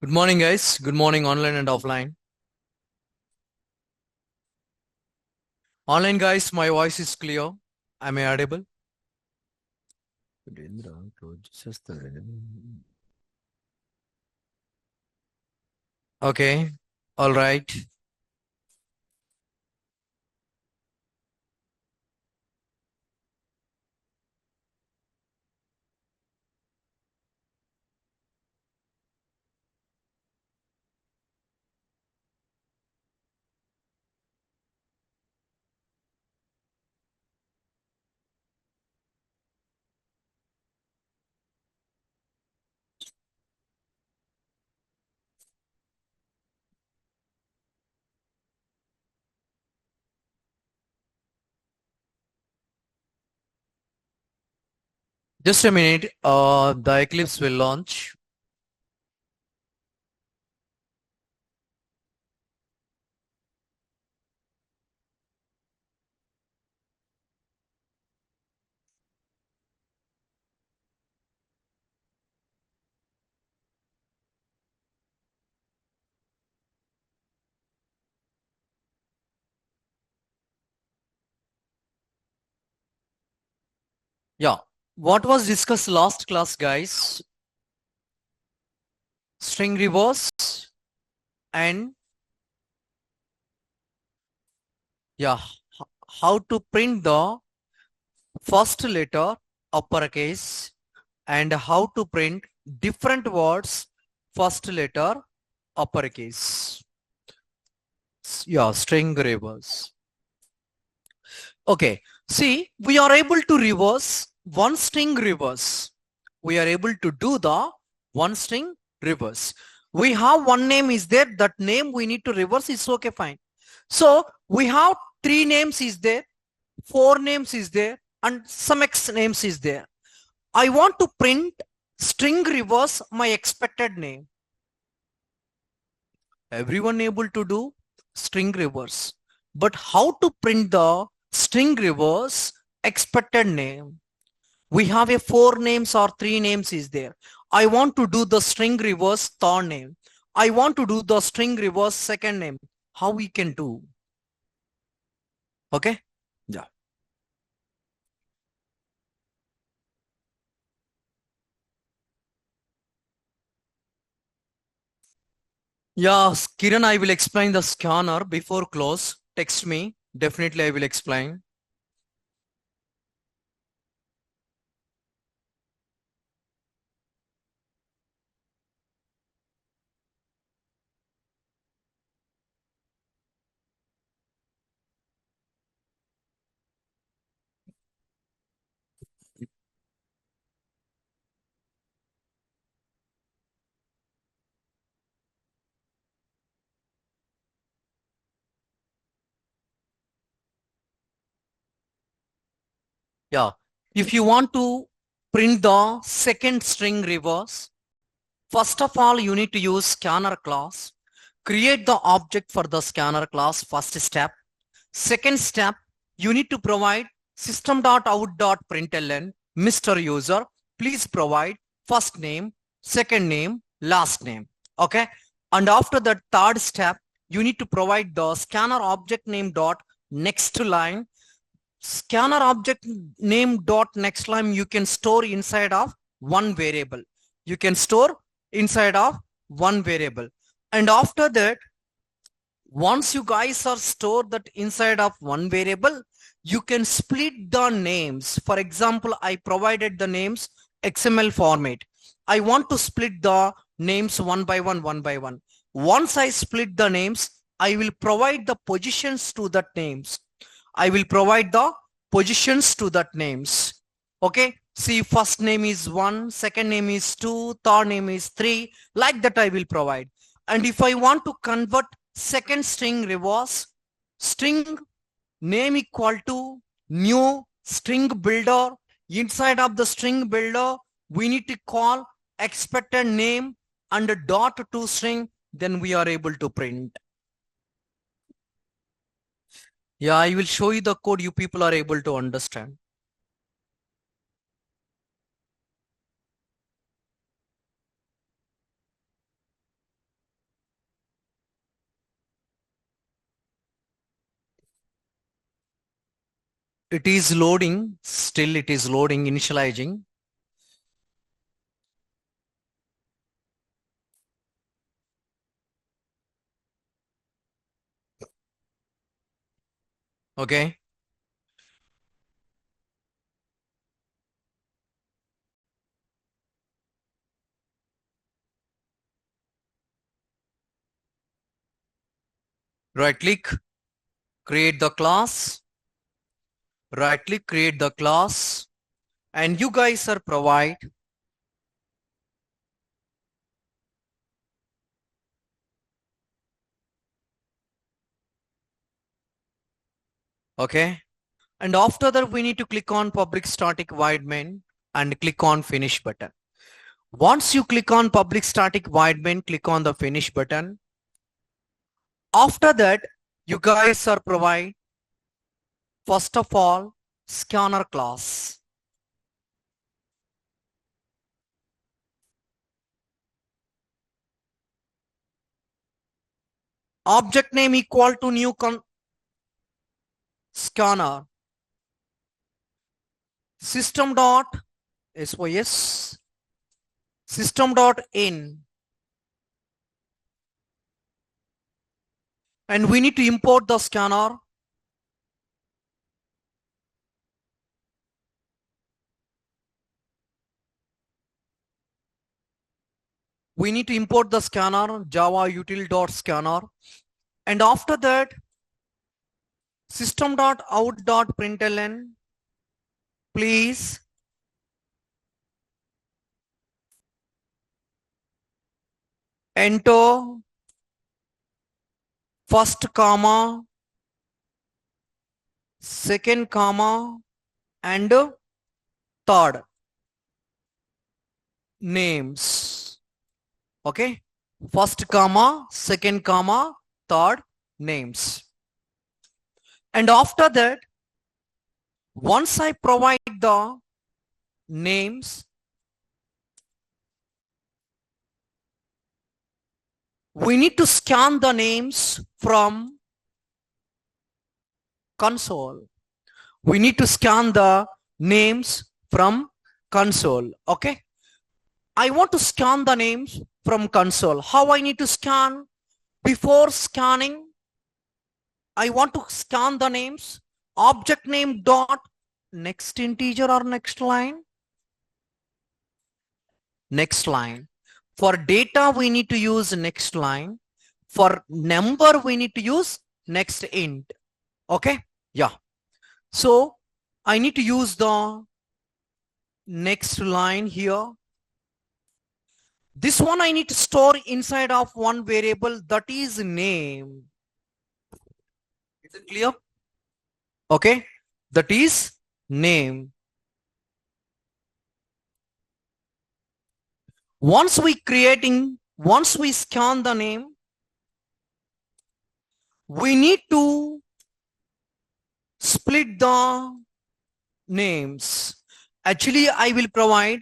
Good morning, guys. Good morning, online and offline. Online, guys, my voice is clear. Am I audible? Okay. All right. Just a minute. The Eclipse will launch. Yeah. What was discussed last class, guys? String reverse and yeah, how to print the first letter uppercase and how to print different words first letter uppercase. Yeah, string reverse. Okay, see, we are able to reverse one string reverse. We are able to do the one string reverse. We have one name is there, that name we need to reverse is okay, fine. So we have three names is there, four names is there, and some X names is there. I want to print string reverse my expected name. Everyone able to do string reverse, but how to print the string reverse expected name? We have a four names or three names is there. I want to do the string reverse third name. I want to do the string reverse second name. How we can do? Okay. Yeah. Yeah, Kiran, I will explain the scanner before close. Text me. Definitely I will explain. Yeah. If you want to print the second string reverse, first of all, you need to use scanner class. Create the object for the scanner class, first step. Second step, you need to provide system.out.println, Mr. User, please provide first name, second name, last name. Okay. And after that third step, you need to provide the scanner object name dot next line. Scanner object name dot next line you can store inside of one variable. You can store inside of one variable. And after that, once you guys are stored that inside of one variable, you can split the names. For example, I provided the names XML format. I want to split the names one by one, one by one. Once I split the names, I will provide the positions to that names. I will provide the positions to that names. Okay. See, first name is 1, second name is 2, third name is 3. Like that I will provide. And if I want to convert second string reverse, string name equal to new string builder. Inside of the string builder, we need to call expected name and a dot to string. Then we are able to print. Yeah, I will show you the code you people are able to understand. It is loading. Still it is loading, initializing. Okay. Right click, create the class. Right click, create the class. And you guys are provide. Okay. And after that, we need to click on public static void main and click on finish button. Once you click on public static void main, click on the finish button. After that, you guys are provide, first of all, scanner class. Object name equal to new scanner. System dot sys system dot in, and we need to import the scanner. We need to import the scanner java util dot scanner, and after that system dot out dot println, please enter first comma, second comma, and third names. Okay, first comma, second comma, third names. And after that, once I provide the names, we need to scan the names from console. We need to scan the names from console. Okay, I want to scan the names from console. How I need to scan? Before scanning, I want to scan the names. Object name dot next integer or next line. Next line. For data, we need to use next line. For number, we need to use next int. Okay, yeah. So I need to use the next line here. This one I need to store inside of one variable, that is name. Is it clear? Okay, that is name. Once we scan the name, we need to split the names. Actually, I will provide,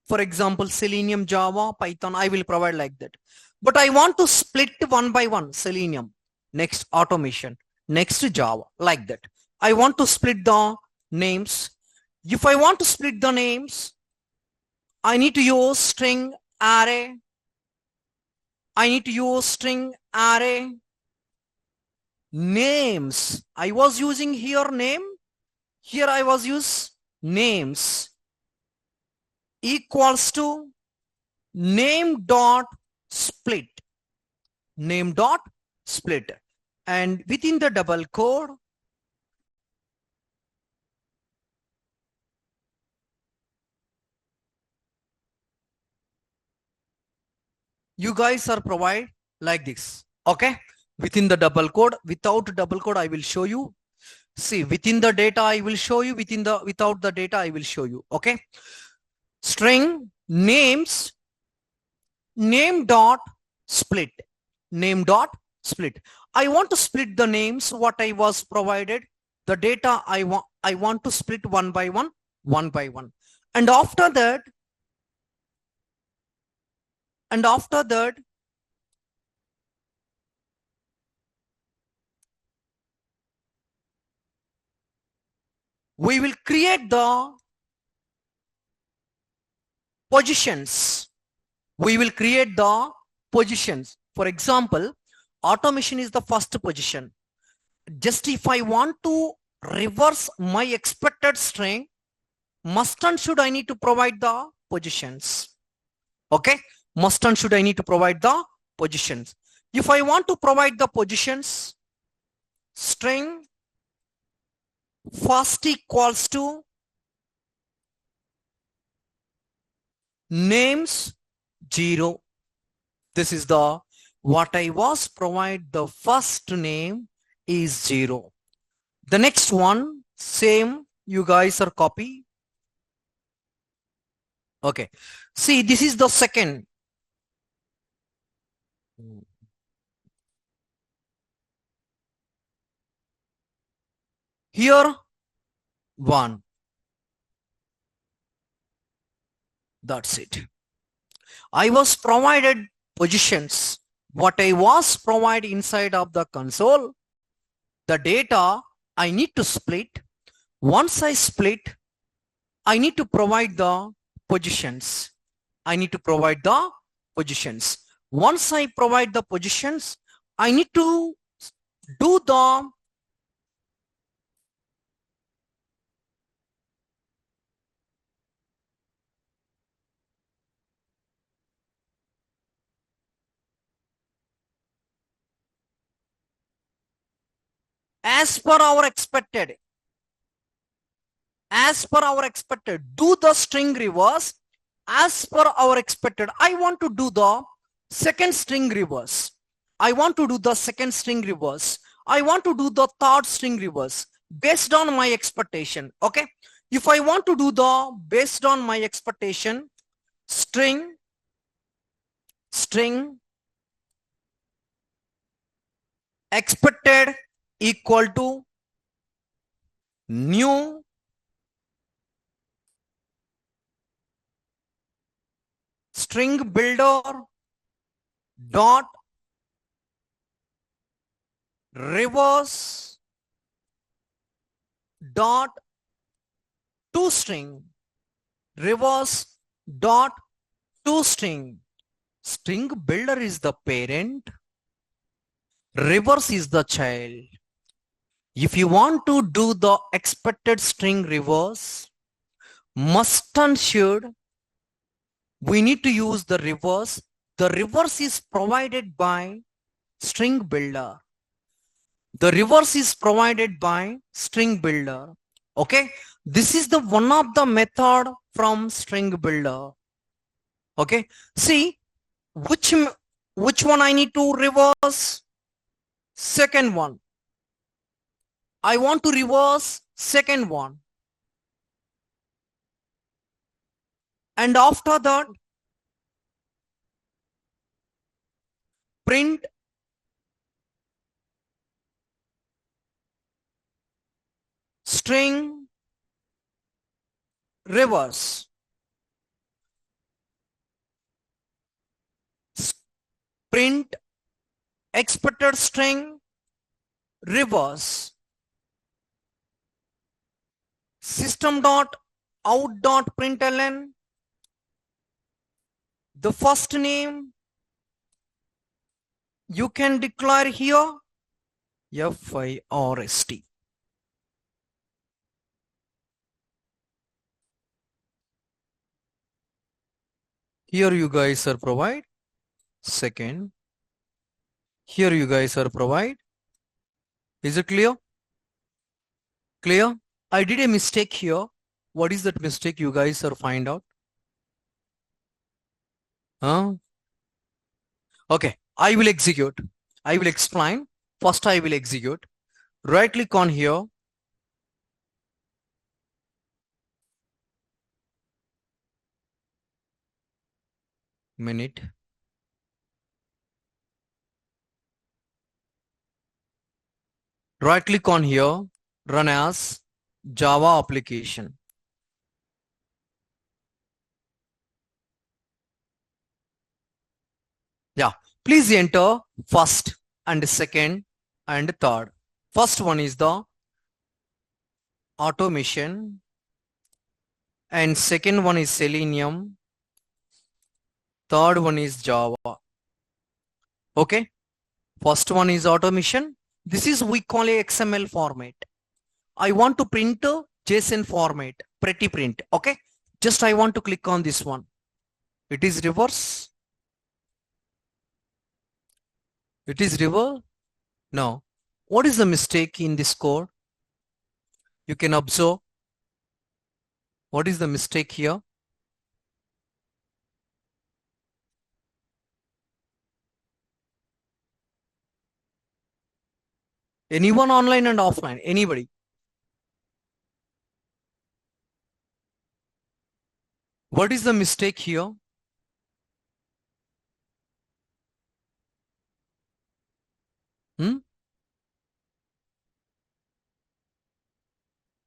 for example, Selenium, Java, Python, I will provide like that. But I want to split one by one, Selenium, next automation, next Java, like that. I want to split the names. If I want to split the names, I need to use string array. I need to use string array names. I was using here name. Here I was use names equals to name dot split. Name dot split. And within the double code, you guys are provide like this. Okay, within the double code. Without double code, I will show you. See, within the data I will show you, without the data I will show you. Okay, string names, name dot split, name dot split. I want to split the names what I was provided, the data I want to split one by one, and after that we will create the positions. We will create the positions. For example, automation is the first position. Just if I want to reverse my expected string, must and should I need to provide the positions. Okay, must and should I need to provide the positions. If I want to provide the positions, string first equals to names 0. This is the what I was provide the first name is 0. The next one, same, you guys are copy. Okay, see, this is the second. Here 1. That's it. I was provided positions. What I was provided inside of the console, the data I need to split. Once I split, I need to provide the positions. I need to provide the positions. Once I provide the positions, I need to do the as per our expected. As per our expected, do the string reverse as per our expected. I want to do the second string reverse. I want to do the second string reverse. I want to do the third string reverse based on my expectation. Okay. If I want to do the based on my expectation, string expected equal to new string builder dot reverse dot toString. Reverse dot toString. String builder is the parent, reverse is the child. If you want to do the expected string reverse, must and should, we need to use the reverse. The reverse is provided by string builder. The reverse is provided by string builder. Okay, this is the one of the method from string builder. Okay, see which one I need to reverse. Second one. I want to reverse second one. And after that, print string reverse. Print expected string reverse. System dot out dot println the first name you can declare here FIRST. Here you guys are provide second. Here you guys are provide. Is it clear? Clear? I did a mistake here. What is that mistake you guys are find out? Huh? Okay, I will execute. I will explain. First I will execute. Right click on here. Minute. Right click on here. Run as Java application. Yeah, please enter first and second and third. First one is the automation, and second one is Selenium, third one is Java. Okay, first one is automation. This is we call a XML format. I want to print a JSON format, pretty print. Okay, just I want to click on this one. It is reverse. It is reverse. No. What is the mistake in this code? You can observe. What is the mistake here? Anyone online and offline? Anybody? What is the mistake here?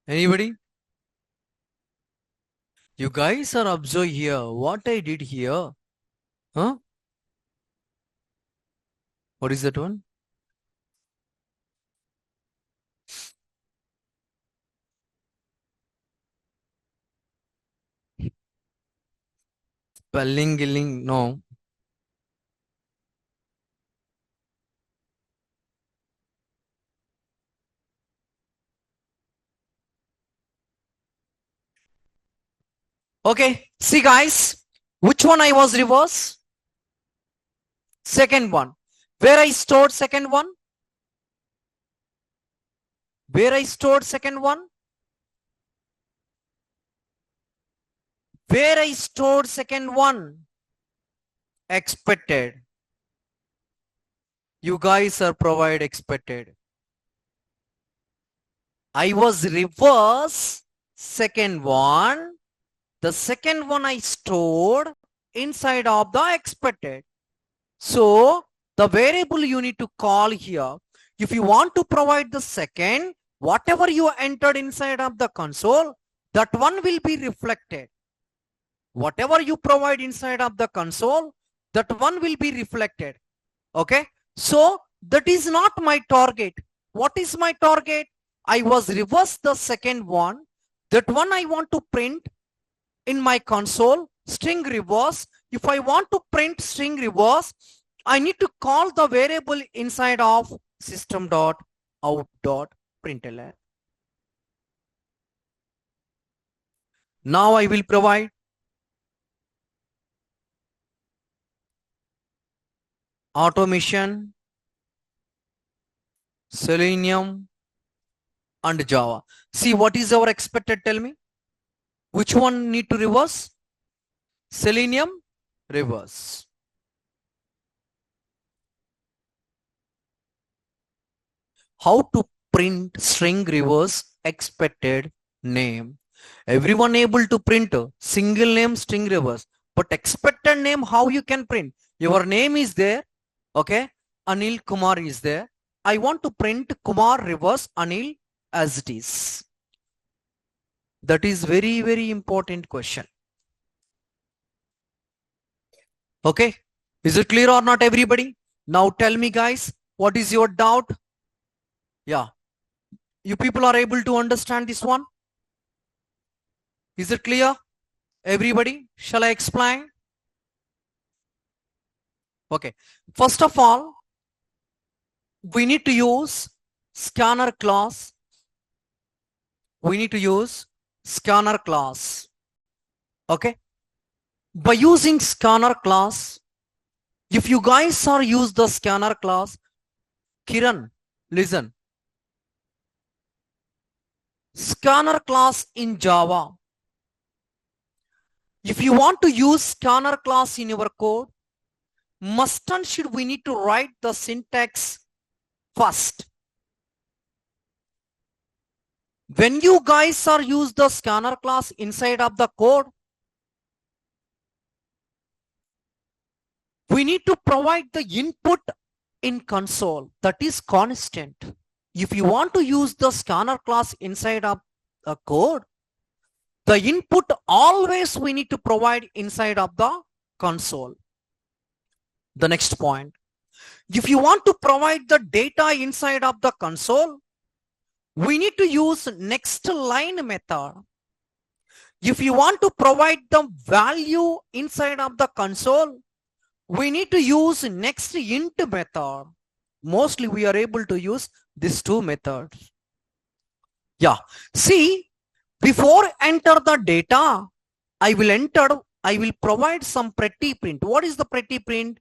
Anybody? You guys are observe here. What I did here? Huh? What is that one? Spelling, gilling, no. Okay, see guys, which one I was reverse? Second one. Where I stored second one? Where I stored second one? Where I stored second one? Expected. You guys are provide expected. I was reverse second one. The second one I stored inside of the expected. So the variable you need to call here, if you want to provide the second, whatever you entered inside of the console, that one will be reflected. Whatever you provide inside of the console, that one will be reflected. Okay. So that is not my target. What is my target? I was reverse the second one. That one I want to print in my console, string reverse. If I want to print string reverse, I need to call the variable inside of system.out.println. Now I will provide automation, Selenium, and Java. See what is our expected, tell me. Which one need to reverse? Selenium, reverse. How to print string reverse expected name? Everyone able to print a single name string reverse, but expected name, how you can print? Your name is there, okay? Anil Kumar is there. I want to print Kumar reverse Anil as it is. That is very, very important question. Okay, is it clear or not, everybody? Now tell me guys, what is your doubt? Yeah, you people are able to understand this one? Is it clear, everybody? Shall I explain? Okay, first of all, we need to use scanner class. We need to use scanner class. Okay, by using scanner class, if you guys are use the scanner class, Kiran, listen. Scanner class in Java. If you want to use scanner class in your code, must and should we need to write the syntax first. When you guys are use the scanner class inside of the code, we need to provide the input in console that is constant. If you want to use the scanner class inside of the code, the input always we need to provide inside of the console. The next point, if you want to provide the data inside of the console, we need to use next line method. If you want to provide the value inside of the console, we need to use next int method. Mostly we are able to use these two methods. Yeah, see, before enter the data, I will provide some pretty print. What is the pretty print?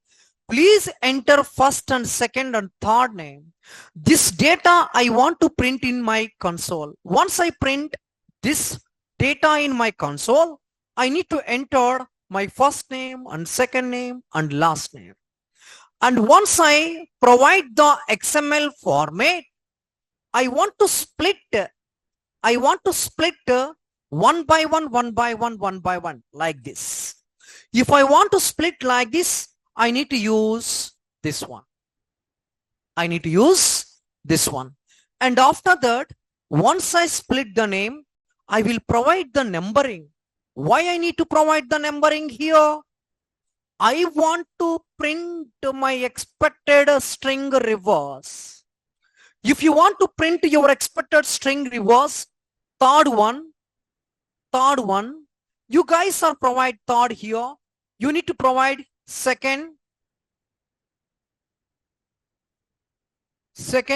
Please enter first and second and third name. This data I want to print in my console. Once I print this data in my console, I need to enter my first name and second name and last name. And once I provide the XML format, I want to split one by one like this. If I want to split like this, I need to use this one. And after that, once I split the name, I will provide the numbering. Why I need to provide the numbering here? I want to print my expected string reverse. If you want to print your expected string reverse, third one, you guys are provide third here. You need to provide second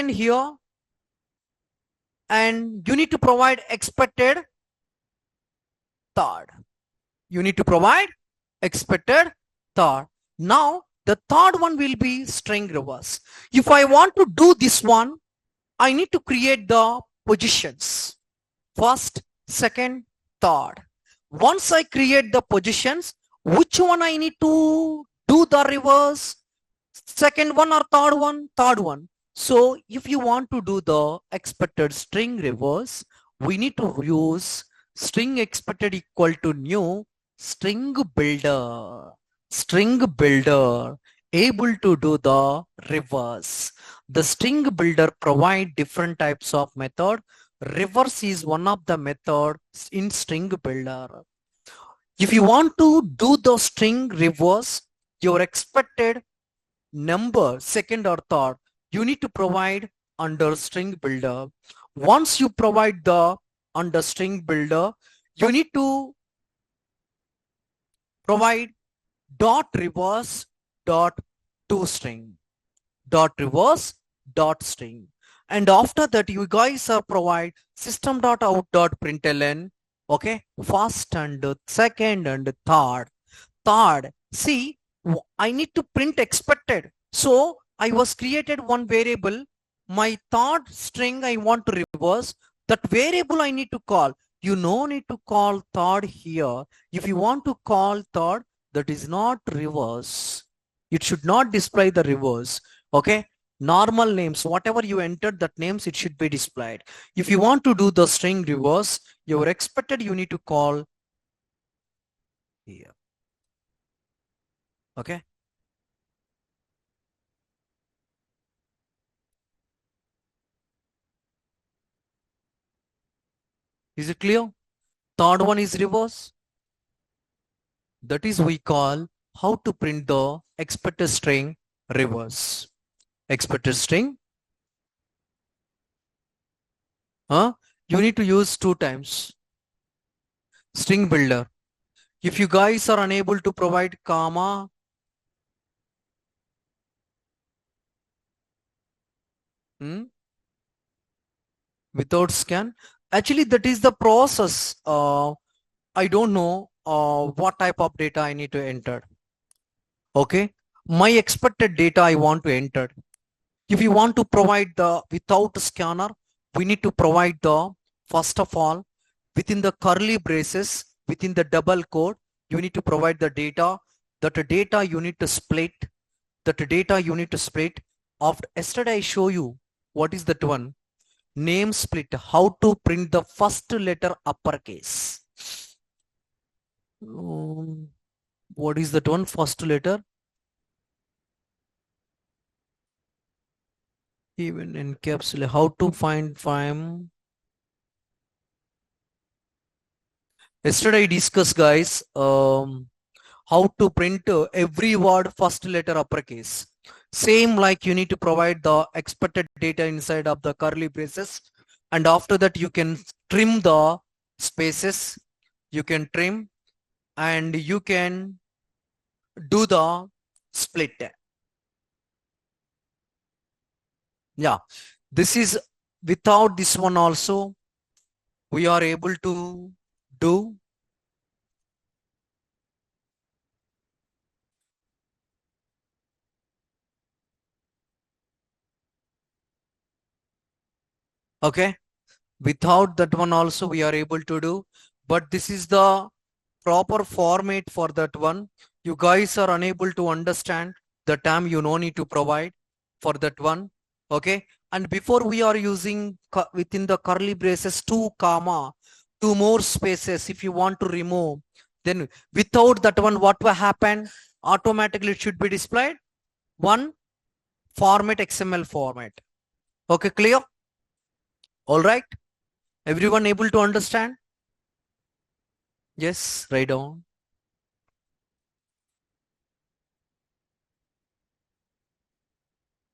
here, and you need to provide expected third. Now the third one will be string reverse. If I want to do this one, I need to create the positions. First, second, third. Once I create the positions, which one I need to do the reverse? Second one or third one? Third one. So if you want to do the expected string reverse, we need to use string expected equal to new string builder able to do the reverse. The string builder provide different types of method. Reverse is one of the methods in string builder. If you want to do the string reverse, your expected number, second or third, you need to provide under string builder. Once you provide the under string builder, you need to provide dot reverse dot toString, dot reverse dot string. And after that, you guys are provide system dot out dot println. Okay, first and second and third. See, I need to print expected. So I was created one variable. My third string I want to reverse. That variable I need to call. You no need to call third here. If you want to call third, that is not reverse. It should not display the reverse. Okay. Normal names, whatever you entered that names, it should be displayed. If you want to do the string reverse, your expected you need to call here. Okay. Is it clear? Third one is reverse. That is we call how to print the expected string reverse. Expected string. You need to use 2 times. String builder. If you guys are unable to provide comma, without scan, actually that is the process. I don't know what type of data I need to enter. Okay, my expected data I want to enter. If you want to provide the without scanner, we need to provide the, first of all, within the curly braces, within the double quote, you need to provide the data. That data you need to split. After yesterday I show you what is that one. Name split, how to print the first letter uppercase. What is that one? First letter. Even encapsulate, how to find FIME. Yesterday I discussed, guys, how to print every word first letter uppercase. Same like you need to provide the expected data inside of the curly braces. And after that, you can trim the spaces, you can trim, and you can do the split. Yeah, this is without this one also we are able to do. Okay, without that one also we are able to do, but this is the proper format for that one. You guys are unable to understand the term, you no need to provide for that one. Okay, and before we are using within the curly braces 2 comma 2 more spaces, if you want to remove, then without that one what will happen, automatically it should be displayed one format, XML format. Okay, clear? All right, everyone able to understand? Yes, write down.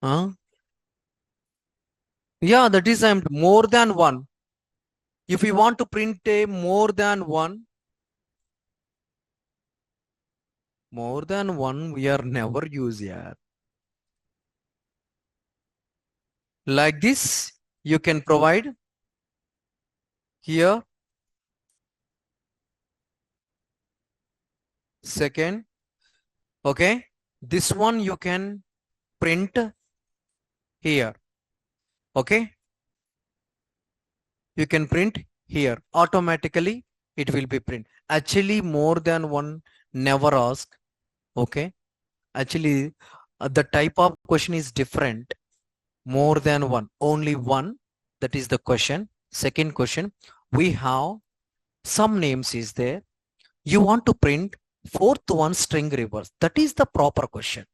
Huh? Yeah, that is I'm more than one. If we want to print a more than one, we are never use here. Like this, you can provide here. Second, okay. This one you can print here. Okay. You can print here. Automatically, it will be print. Actually, more than one never ask. Okay. Actually, the type of question is different. More than one, only one. That is the question. Second question, we have some names is there. You want to print fourth one string reverse. That is the proper question.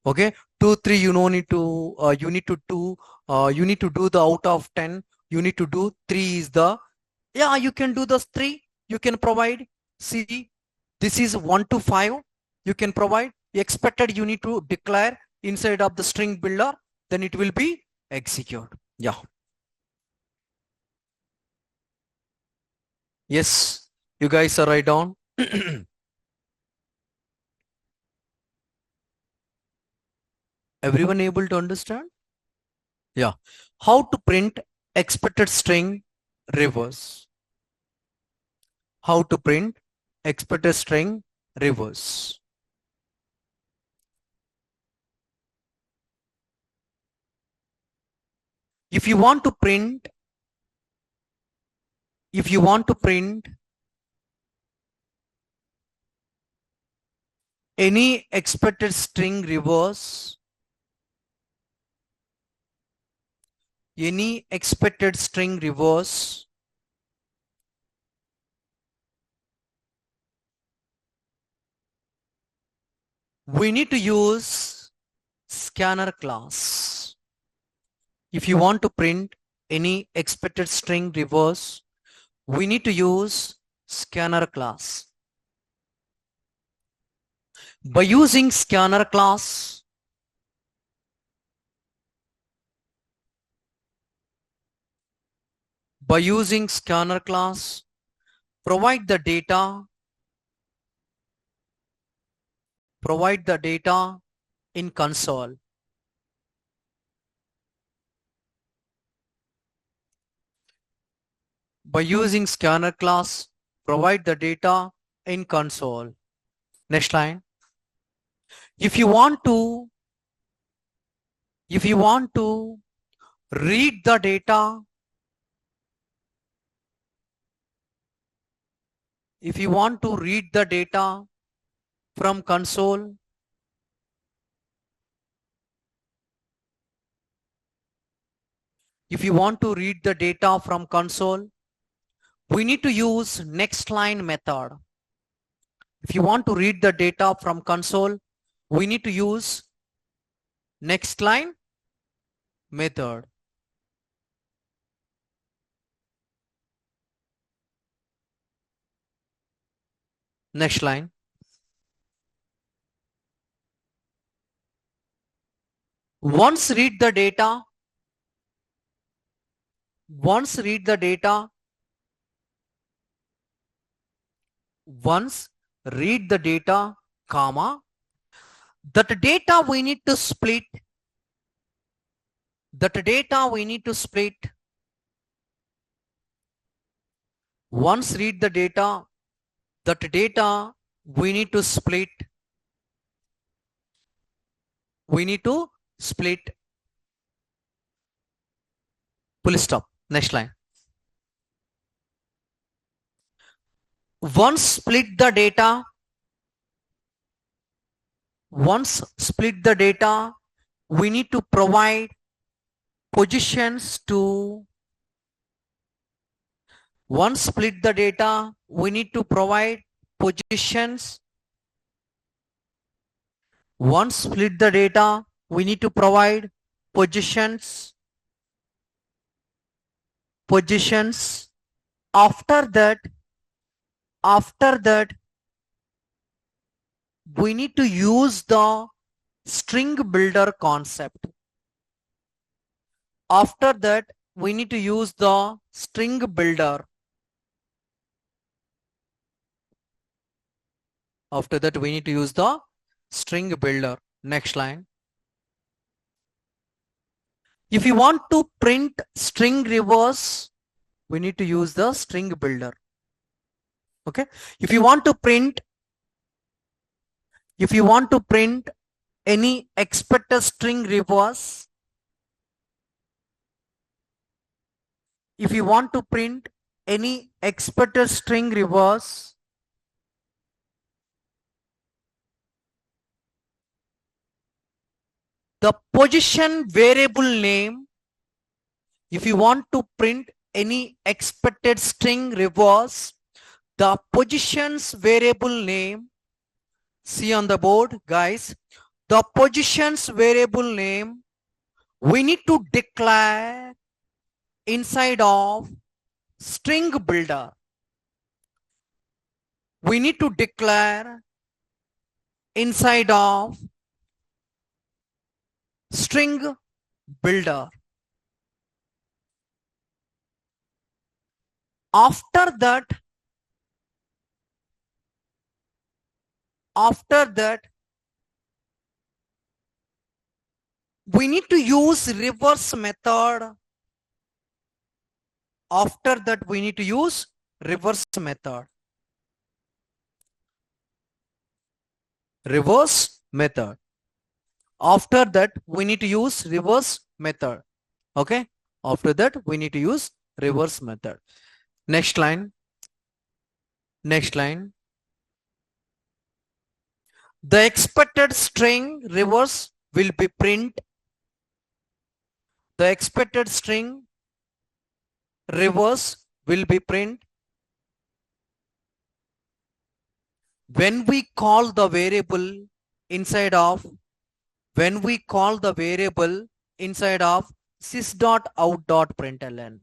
Okay, 2 3 you no need to you need to do you need to do the out of 10, you need to do 3 is the, yeah, you can do the 3, you can provide. See, this is 1 to 5, you can provide. Expected you need to declare inside of the string builder, then it will be execute. Yeah. Yes, you guys are right on. Everyone able to understand? Yeah. How to print expected string reverse. How to print expected string reverse. If you want to print, if you want to print any expected string reverse, any expected string reverse, we need to use scanner class. If you want to print any expected string reverse, we need to use scanner class. By using scanner class, provide the data, in console. By using scanner class, provide the data in console. Next line. If you want to read the data, if you want to read the data from console, if you want to read the data from console, we need to use next line method. If you want to read the data from console, we need to use next line method. Next line. Once read the data, Once read the data, once read the data, comma, that data we need to split, that data we need to split. Once read the data, that data we need to split, we need to split, full stop. Next line. Once split the data, once split the data, we need to provide positions to, once split the data, we need to provide positions. Once split the data, we need to provide positions, positions. After that, we need to use the string builder concept. After that, we need to use the string builder. After that, we need to use the string builder. Next line. If you want to print string reverse, we need to use the string builder. Okay. If you want to print any expected string reverse, if you want to print any expected string reverse, the position variable name, if you want to print any expected string reverse, the positions variable name, see on the board, guys, the positions variable name, we need to declare inside of string builder. We need to declare inside of string builder. After that, we need to use reverse method. After that, we need to use reverse method. Reverse method. After that, we need to use reverse method. Okay. After that, we need to use reverse method. Next line. Next line. The expected string reverse will be print. The expected string reverse will be print when we call the variable inside of, when we call the variable inside of sys.out.println.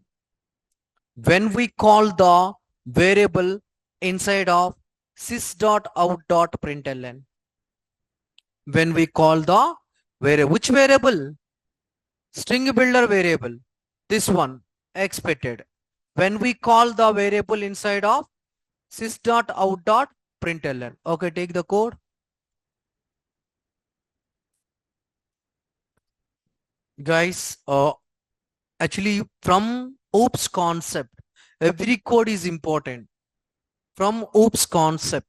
When we call the variable inside of sys.out.println. When we call the variable, which variable? String builder variable. This one, expected. When we call the variable inside of sys.out.println. Okay, take the code. Guys, actually from OOPS concept, every code is important. From OOPS concept.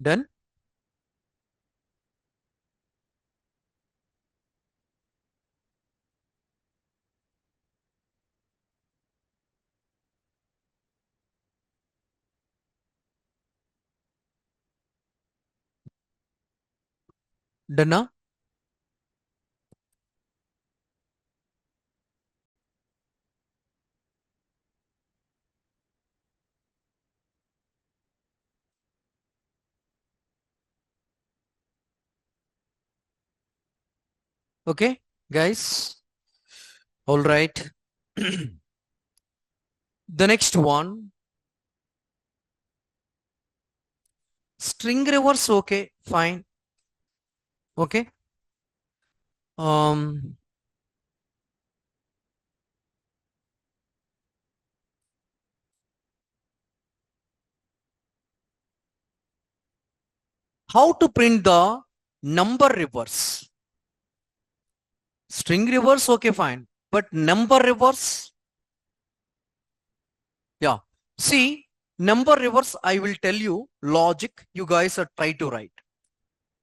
Done? Done now? Okay, guys. All right. The next one, string reverse. Okay, fine. Okay. Um, how to print the number reverse? String reverse. Okay, fine. But number reverse. Yeah. See, number reverse, I will tell you logic you guys are try to write.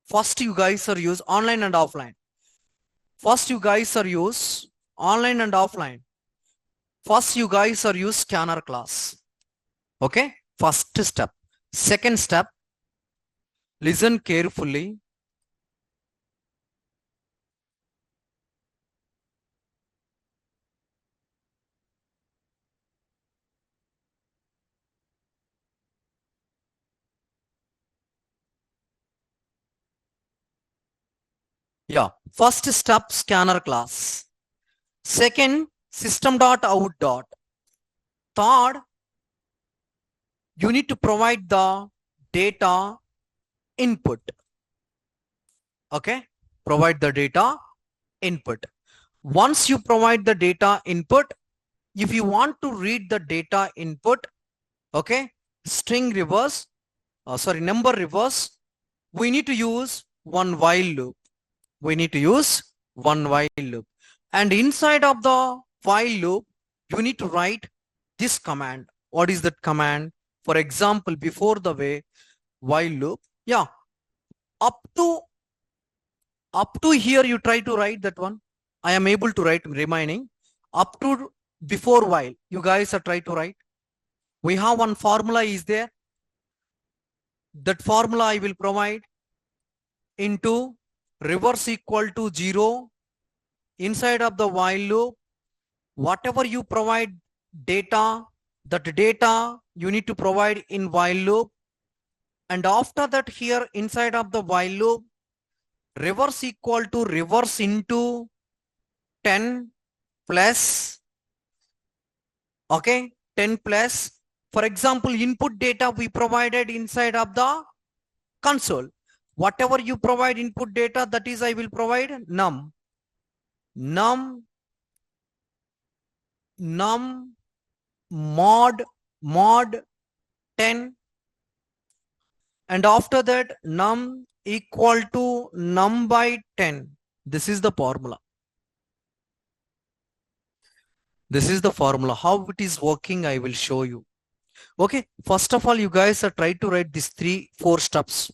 First, you guys are use online and offline. First, you guys are use online and offline. First, you guys are use scanner class. Okay. First step. Second step, listen carefully. Yeah. First step, scanner class. Second, system dot out dot. Third, you need to provide the data input. Okay. Provide the data input. Once you provide the data input, if you want to read the data input, okay, string reverse, number reverse, we need to use one while loop. We need to use one while loop. And inside of the while loop, you need to write this command. What is that command? For example, before the way while loop, yeah, up to here you try to write that one. I am able to write remaining up to before while. You guys are trying to write. We have one formula is there. That formula I will provide into reverse equal to 0 inside of the while loop. Whatever you provide data, that data you need to provide in while loop. And after that here inside of the while loop, reverse equal to reverse into 10 plus, okay, 10 plus, for example, input data we provided inside of the console. Whatever you provide input data, that is I will provide num mod 10, and after that num equal to num by 10. This is the formula. This is the formula. How it is working, I will show you. Okay, first of all, you guys are trying to write these 4 steps.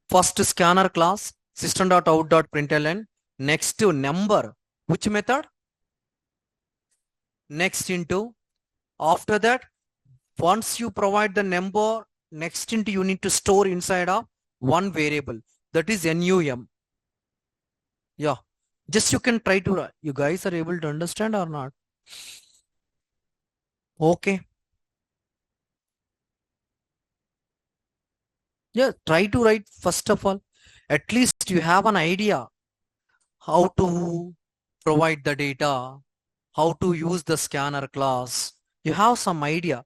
First, scanner class, system.out.println. Next to number. Which method? Next into. After that, once you provide the number, next into you need to store inside of one variable. That is num. Yeah. Just you can try to, you guys are able to understand or not? Okay. Yeah, try to write first of all. At least you have an idea how to provide the data, how to use the scanner class. You have some idea.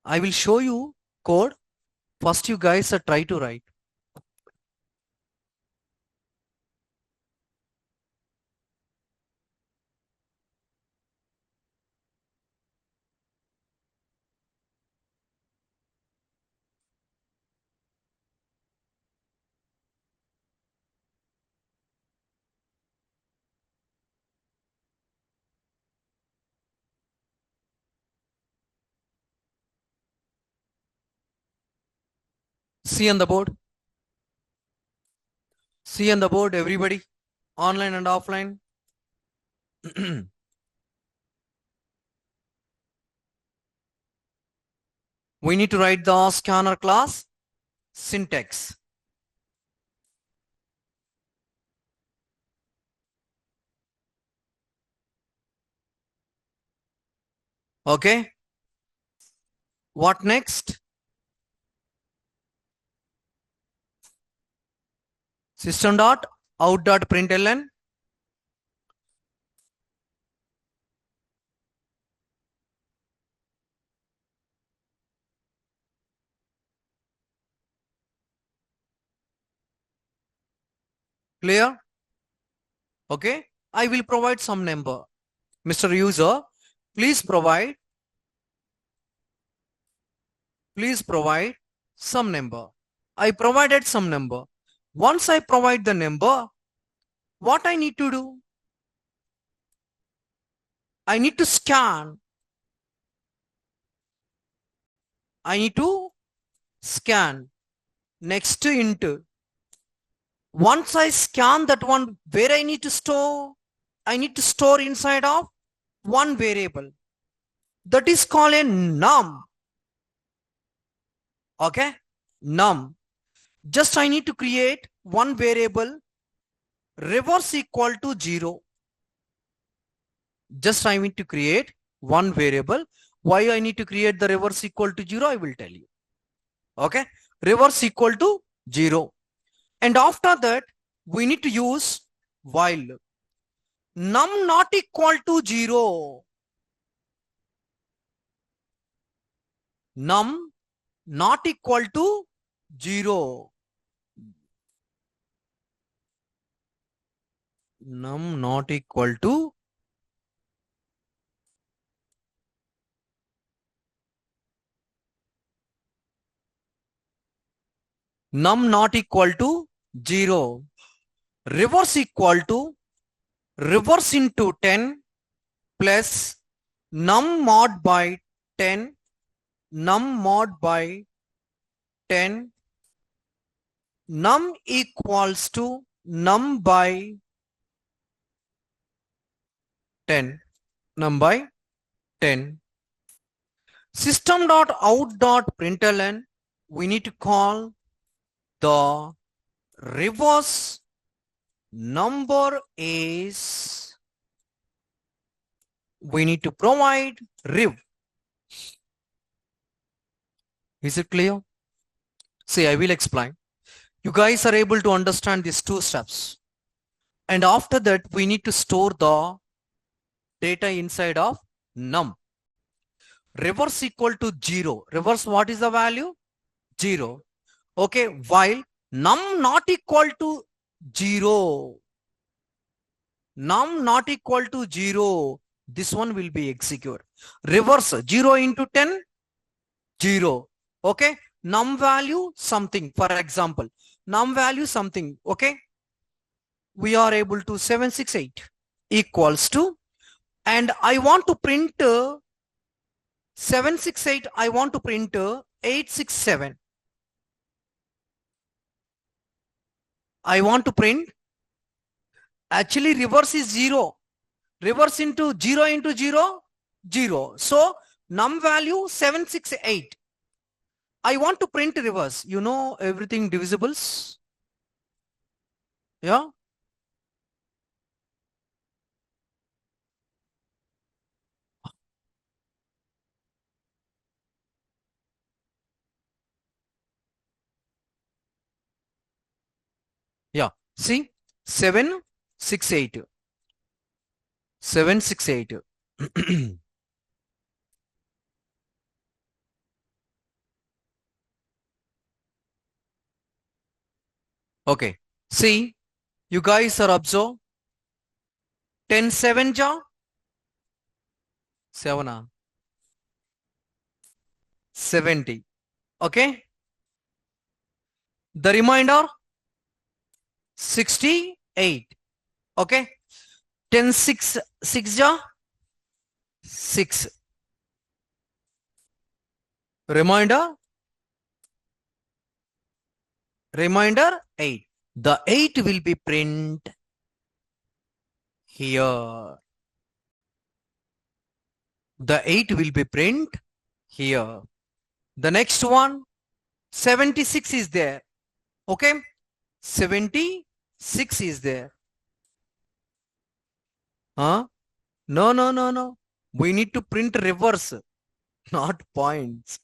I will show you code. First, you guys are try to write. See on the board. See on the board, everybody, online and offline. We need to write the scanner class syntax. Okay. What next? System dot out.println. Clear? Okay. I will provide some number. Mr. User, please provide some number. I provided some number. Once I provide the number, what I need to do? I need to scan. I need to scan next to int. Once I scan that one, where I need to store? I need to store inside of one variable. That is called a num. Okay, num. Just I need to create one variable reverse equal to 0. Just I need to create one variable. Why I need to create the reverse equal to 0? I will tell you. Okay, reverse equal to 0. And after that, we need to use while. Num not equal to 0. Num not equal to 0. Num not equal to num not equal to 0. Reverse equal to reverse into 10 plus num mod by 10, num mod by 10, num equals to num by 10, num by 10. System.out.println, we need to call the reverse number is, we need to provide rev. Is it clear? See, I will explain. You guys are able to understand these two steps. And after that, we need to store the data inside of num. Reverse equal to 0. Reverse, what is the value? 0. Okay, while num not equal to 0. Num not equal to 0. This one will be executed. Reverse 0 into 10, 0. Okay, num value something. For example, num value something. Okay, we are able to 768 equals to, and I want to print 768. I want to print 867. I want to print. Actually, reverse is 0. Reverse into 0 into 0, 0. So num value 768. I want to print reverse. You know everything divisibles? Yeah. Yeah. See, 768. 768. Okay. See, you guys are observe. 10 7 ja 7 70. Okay. The remainder 68. Okay. 10 6 6 ja 6. Remainder 8. The 8 will be print here. The 8 will be print here. The next one 76 is there. Okay, 76 is there. Huh? No. We need to print reverse, not points.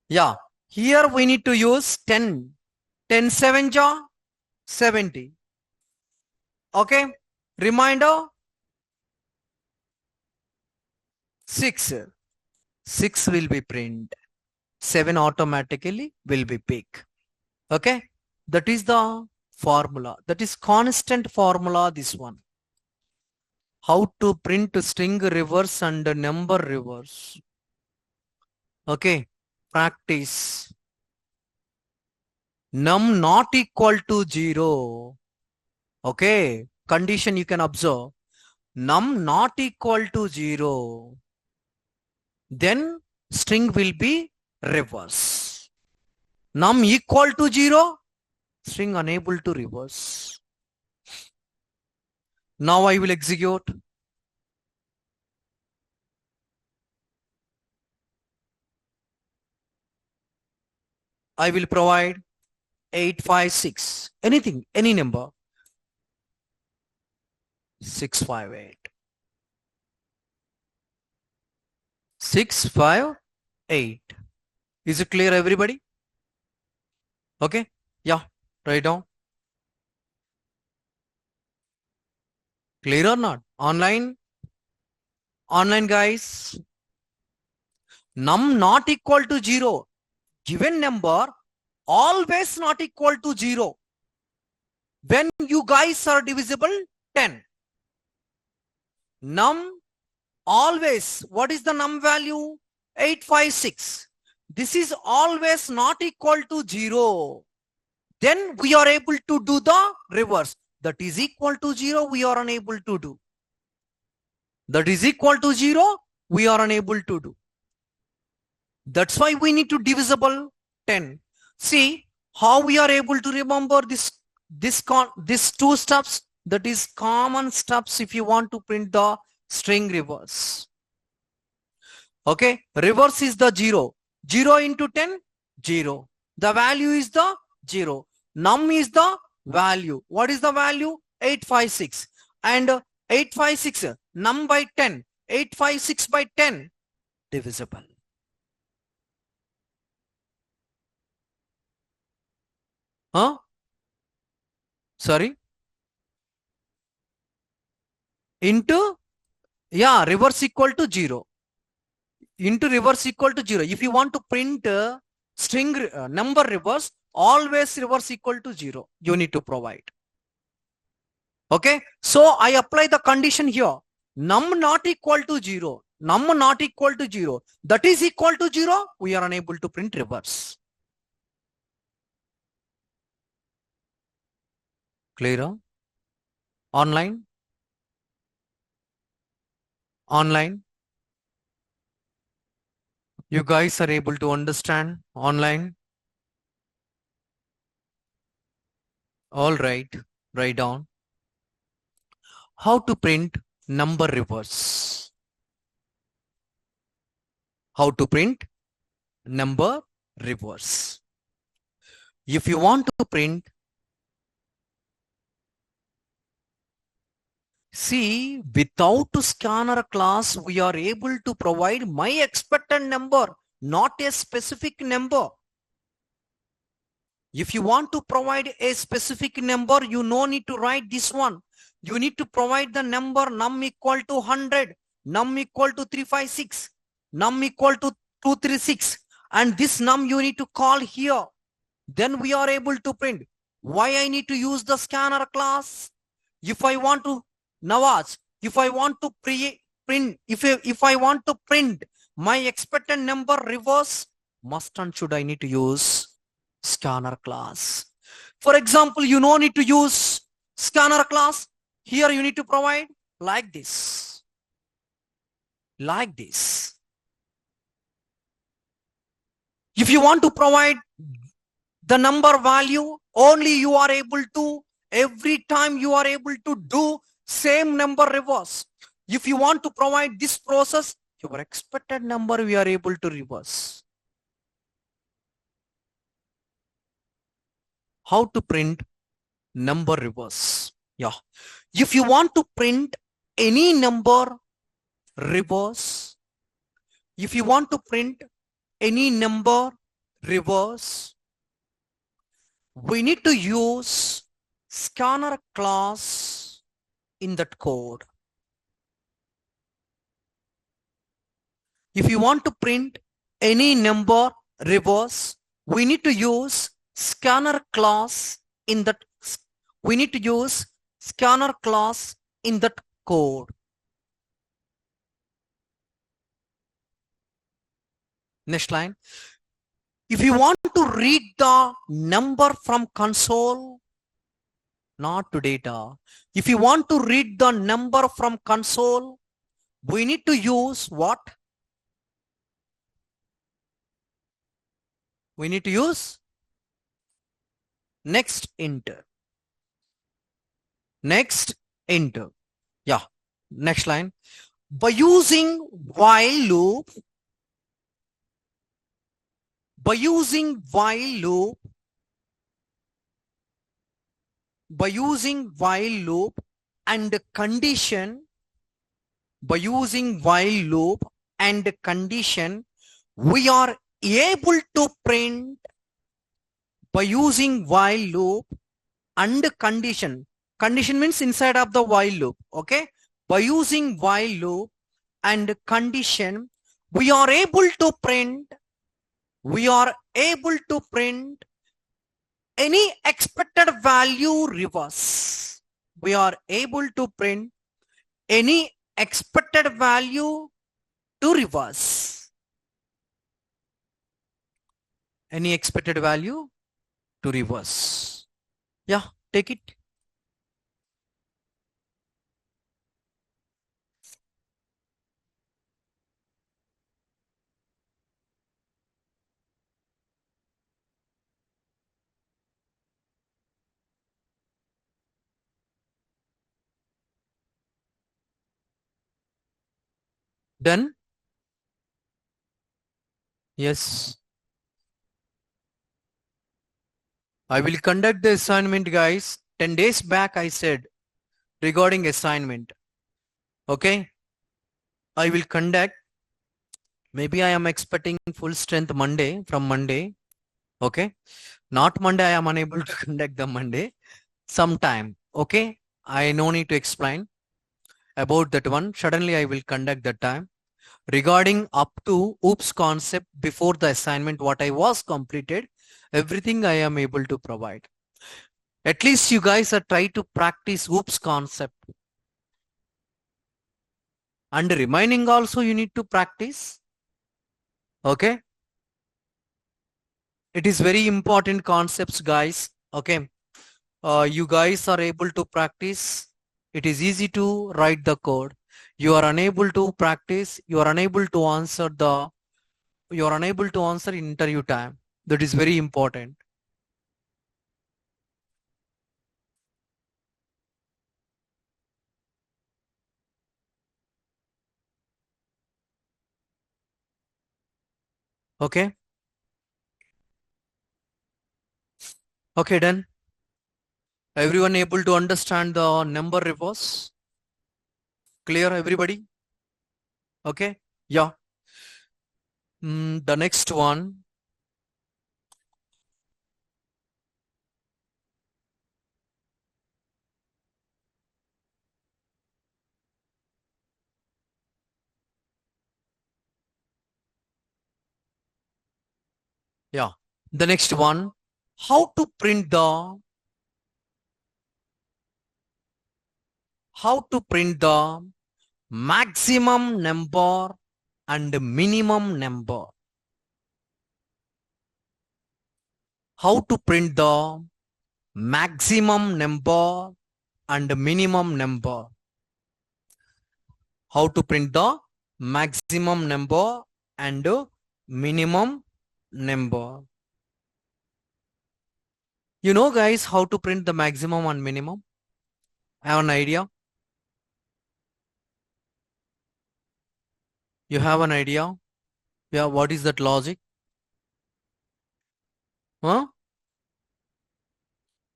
Yeah, here we need to use 10. 10 7 ja 70. Okay. Reminder 6. 6 will be print. 7 automatically will be pick. Okay. That is the formula. That is constant formula, this one. How to print string reverse and number reverse. Okay. Practice. Num not equal to 0. Okay. Condition you can observe. Num not equal to 0. Then string will be reverse. Num equal to 0. String unable to reverse. Now I will execute. I will provide 856. Anything, any number. 658. 658. Is it clear, everybody? Okay. Yeah. Write down. Clear or not? Online? Online, guys. Num not equal to 0. Given number always not equal to 0. When you guys are divisible, 10. Num always, what is the num value? 856. This is always not equal to 0. Then we are able to do the reverse. That is equal to 0, we are unable to do. That is equal to 0, we are unable to do. That's why we need to divisible 10. See how we are able to remember these two steps. That is common steps if you want to print the string reverse. Okay, reverse is the 0. 0 into 10, 0. The value is the 0. Num is the value. What is the value? 856. And 856, num by 10. 856 by 10, divisible. Huh? Sorry? Into, yeah, reverse equal to 0. Into reverse equal to 0. If you want to print string number reverse, always reverse equal to 0. You need to provide. Okay. So I apply the condition here. Num not equal to 0. Num not equal to 0. That is equal to 0. We are unable to print reverse. Clear? Online? Online? You guys are able to understand online? All right. Write down. How to print number reverse. How to print number reverse. If you want to print, see, without scanner class, we are able to provide my expected number, not a specific number. If you want to provide a specific number, you no need to write this one. You need to provide the number num equal to 100, num equal to 356, num equal to 236, and this num you need to call here. Then we are able to print. Why I need to use the scanner class? If I want to, Nawaz, if I want to print, if I want to print my expected number reverse, must and should I need to use scanner class. For example, you no need to use scanner class. Here you need to provide like this. Like this. If you want to provide the number value, only you are able to, every time you are able to do same number reverse. If you want to provide this process, your expected number we are able to reverse. How to print number reverse? Yeah. If you want to print any number reverse, if you want to print any number reverse, we need to use scanner class in that code. If you want to print any number reverse, we need to use scanner class in that. We need to use scanner class in that code. Next line. If you want to read the number from console, not to data. If you want to read the number from console, we need to use what? We need to use next enter. Next enter. Yeah. Next line. By using while loop, by using while loop, by using while loop and condition, by using while loop and condition, we are able to print by using while loop and condition. Condition means inside of the while loop. Okay. By using while loop and condition, we are able to print any expected value reverse. We are able to print any expected value to reverse. Any expected value to reverse. Yeah, take it. Done? Yes. I will conduct the assignment, guys. 10 days back I said regarding assignment. Okay. I will conduct. Maybe I am expecting full strength Monday from Monday. Okay. Not Monday. I am unable to conduct the Monday. Sometime. Okay. I no need to explain about that one. Suddenly I will conduct that time. Regarding up to OOPS concept before the assignment, what I was completed, everything I am able to provide. At least you guys are trying to practice OOPS concept. And remaining also you need to practice. Okay. It is very important concepts, guys. Okay. You guys are able to practice. It is easy to write the code. You are unable to practice. You are unable to answer in interview time. That is very important. Okay. Okay, done. Everyone able to understand the number reverse? Clear, everybody? Okay. Yeah. The next one. Yeah. The next one. How to print the maximum number and minimum number. How to print the maximum number and minimum number. How to print the maximum number and minimum number. You know, guys, how to print the maximum and minimum? Have an idea? You have an idea? Yeah, what is that logic? Huh?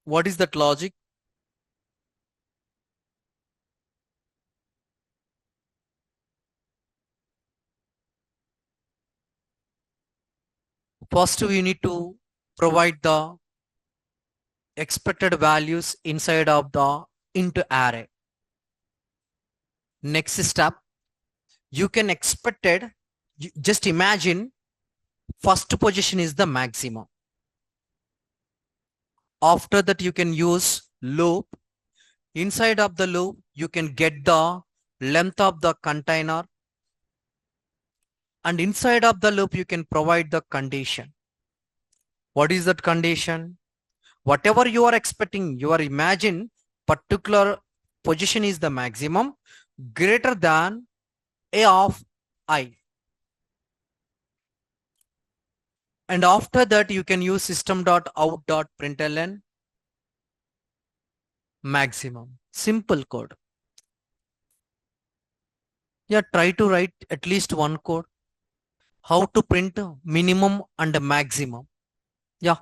What is that logic? First, we need to provide the expected values inside of the int array. Next step, you can expected, just imagine first position is the maximum. After that you can use loop. Inside of the loop, you can get the length of the container, and inside of the loop, you can provide the condition. What is that condition? Whatever you are expecting, you are imagine particular position is the maximum greater than a of I. And after that, you can use system.out.println maximum. Simple code. Yeah, try to write at least one code. How to print minimum and maximum. Yeah,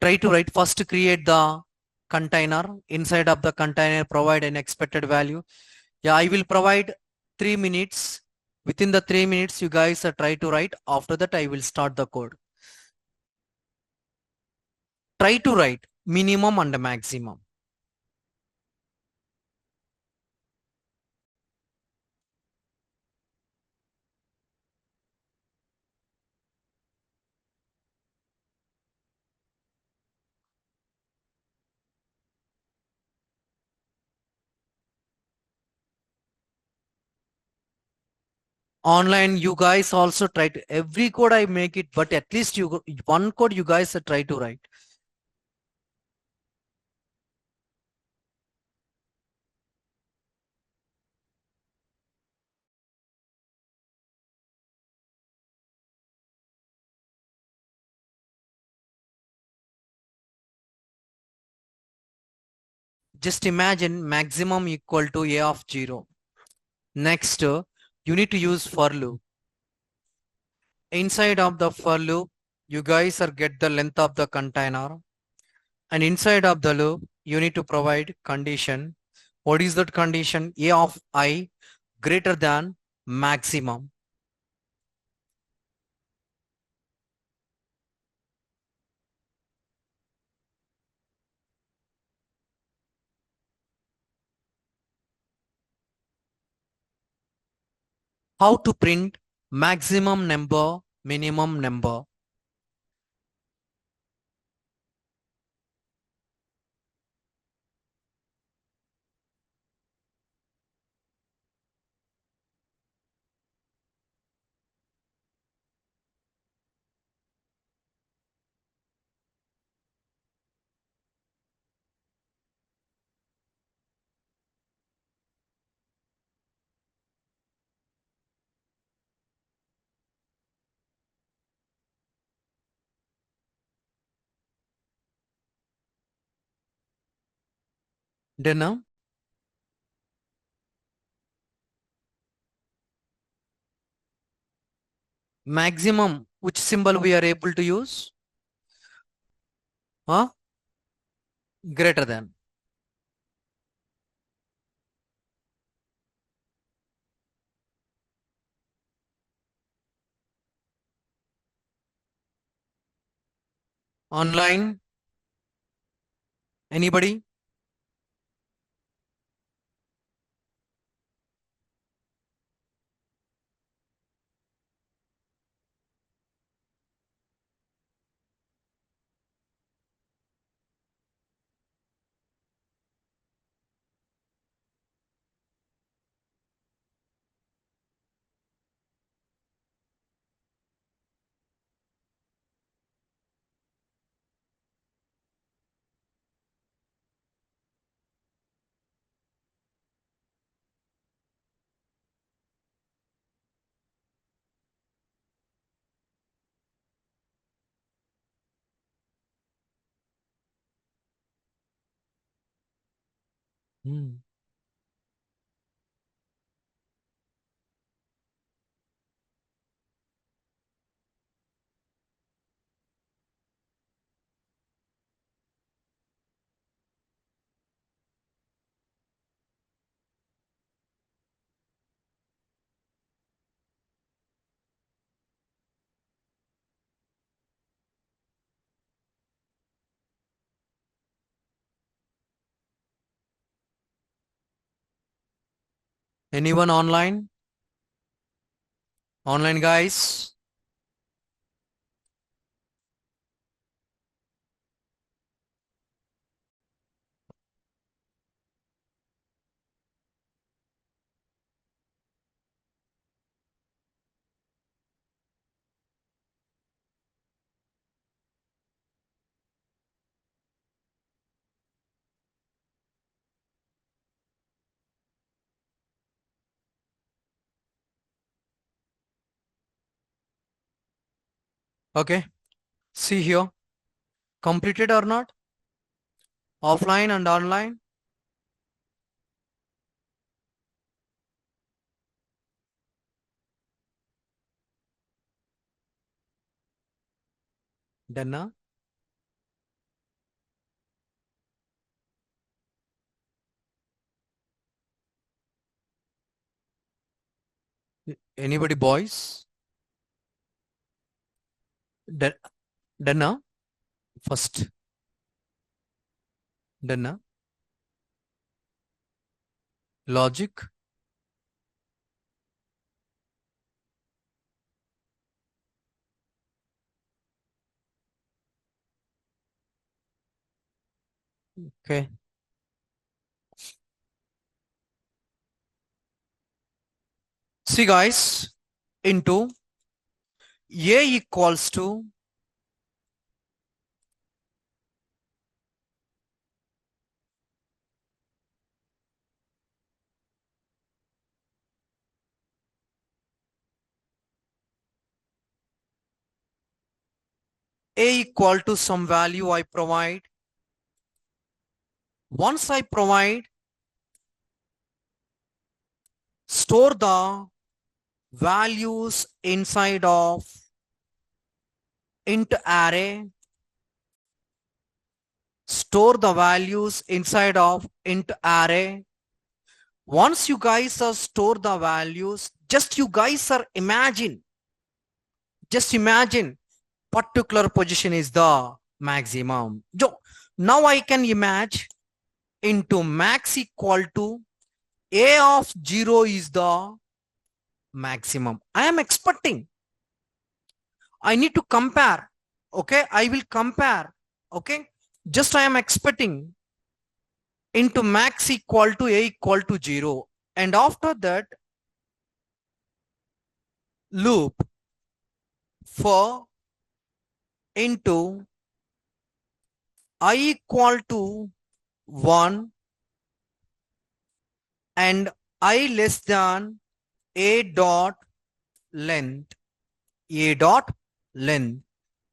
try to write first create the container. Inside of the container, provide an expected value. Yeah, I will provide 3 minutes. Within the 3 minutes, you guys try to write. After that, I will start the code. Try to write minimum and maximum. Online, you guys also try to, every code I make it, but at least you one code you guys try to write. Just imagine maximum equal to a of 0. Next, you need to use for loop. Inside of the for loop, you guys are get the length of the container, and inside of the loop, you need to provide condition. What is that condition? A of I greater than maximum. How to print maximum number, minimum number? Then maximum, which symbol we are able to use? Huh? Greater than. Online, anybody? Hmm. Anyone online? Online guys? Okay. See here. Completed or not? Offline and online? Done now? Anybody boys? Done, done now? First. Done now? Logic? Okay. See guys, into A equals to A equal to some value I provide. Once I provide, store the values inside of int array. Store the values inside of int array. Once you guys are store the values, just you guys are just imagine particular position is the maximum. Now I can imagine into max equal to A of 0 is the maximum. I am expecting. I need to compare. Okay. I will compare. Okay. Just I am expecting into max equal to A equal to 0. And after that, loop for into I equal to 1 and I less than A dot length, A dot length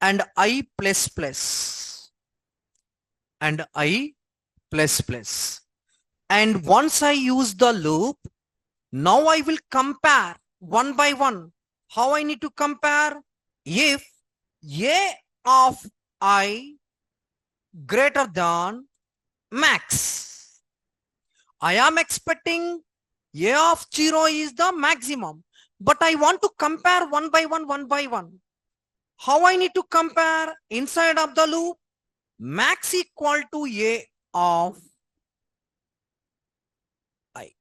and I plus plus and I plus plus. And once I use the loop, now I will compare one by one. How I need to compare? If A of I greater than max, I am expecting A of 0 is the maximum, but I want to compare one by one. How I need to compare? Inside of the loop, max equal to A of I.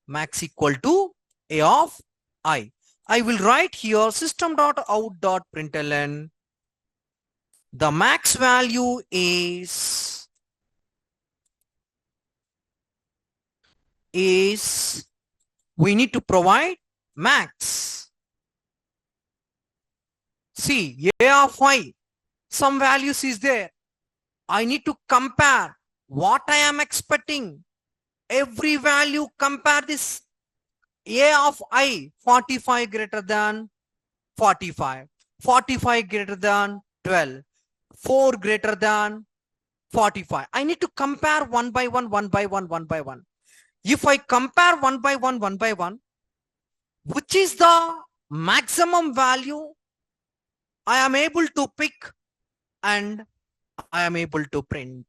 Max equal to A of I. I will write here system.out.println. The max value is we need to provide max. See, A of I, some values is there. I need to compare what I am expecting. Every value compare this. A of I, 45 greater than 45, 45 greater than 12, 4 greater than 45. I need to compare one by one. If I compare one by one, which is the maximum value I am able to pick and I am able to print.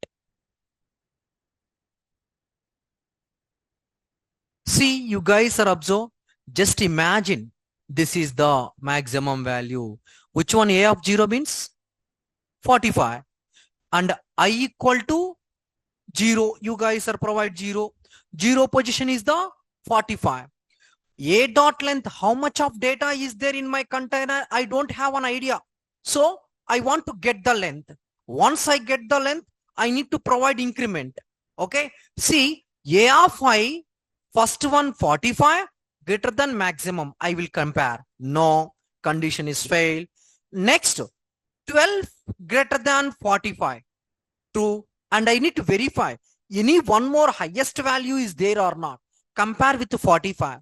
See, you guys are observe. Just imagine this is the maximum value. Which one? A of 0 means 45 and I equal to 0. You guys are provide 0. 0 position is the 45. A dot length, how much of data is there in my container? I don't have an idea. So I want to get the length. Once I get the length, I need to provide increment. Okay. See, A of I, first one 45 greater than maximum. I will compare. No, condition is failed. Next, 12 greater than 45. True. And I need to verify any one more highest value is there or not. Compare with 45.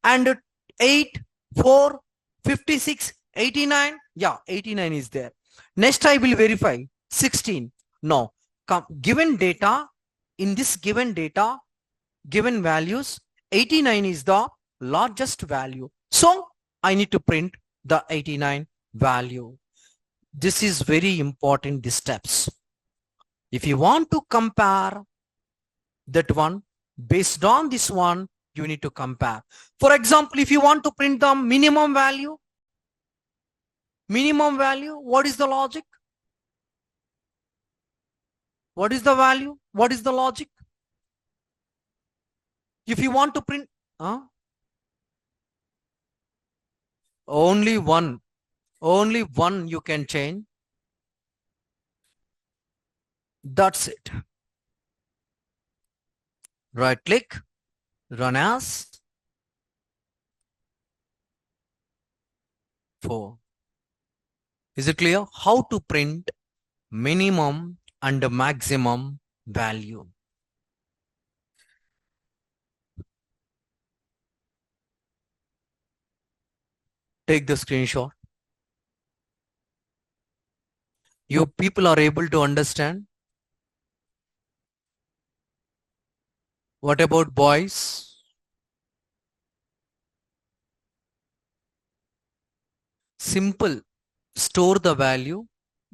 And 8, 4, 56, 89. Yeah, 89 is there. Next, I will verify 16. No. Given data, in this given data, given values, 89 is the largest value. So I need to print the 89 value. This is very important, these steps. If you want to compare that one, based on this one, you need to compare. For example, if you want to print the minimum value, what is the logic? What is the value? What is the logic? If you want to print, only one you can change. That's it. Right click, run as 4. Is it clear how to print minimum and maximum value? Take the screenshot. You people are able to understand? What about boys? Simple. Store the value.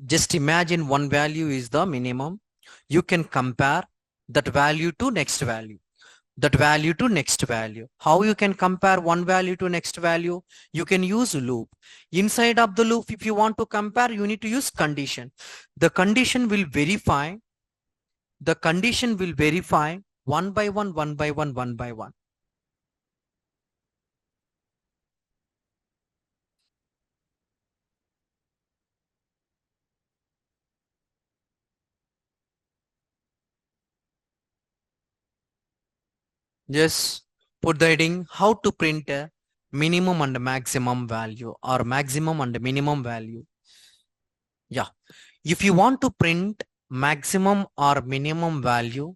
Just imagine one value is the minimum. You can compare that value to next value. That value to next value. How you can compare one value to next value? You can use loop. Inside of the loop, if you want to compare, you need to use condition. The condition will verify. The condition will verify one by one, one by one, one by one. Just put the heading how to print a minimum and maximum value or maximum and minimum value. Yeah. If you want to print maximum or minimum value,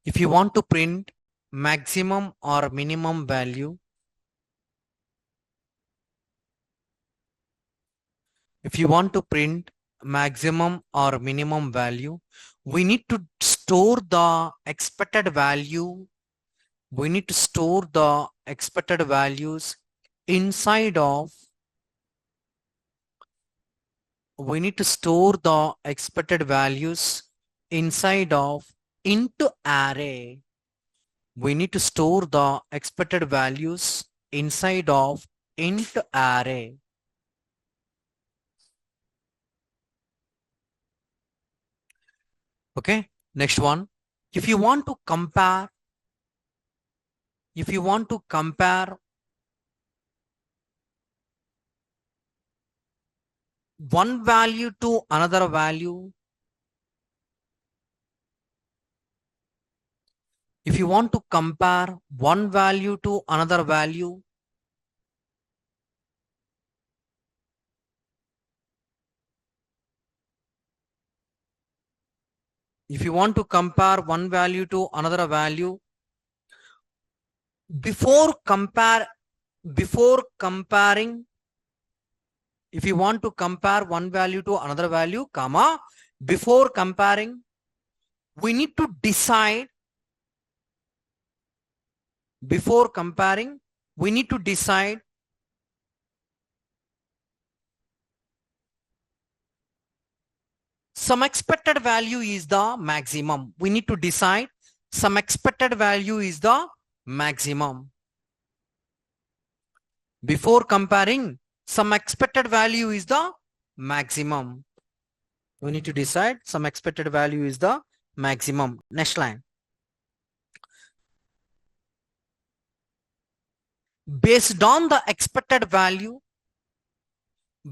if you want to print maximum or minimum value, if you want to print maximum or minimum value, we need to store the expected value. We need to store the expected values inside of, we need to store the expected values inside of into array. We need to store the expected values inside of into array. Okay, next one. If you want to compare one value to another value, if you want to compare one value to another value, if you want to compare one value to another value, before comparing, if you want to compare one value to another value, comma, before comparing, we need to decide, before comparing, we need to decide some expected value is the maximum. We need to decide some expected value is the maximum. Before comparing, some expected value is the maximum. We need to decide some expected value is the maximum. Next line. based on the expected value,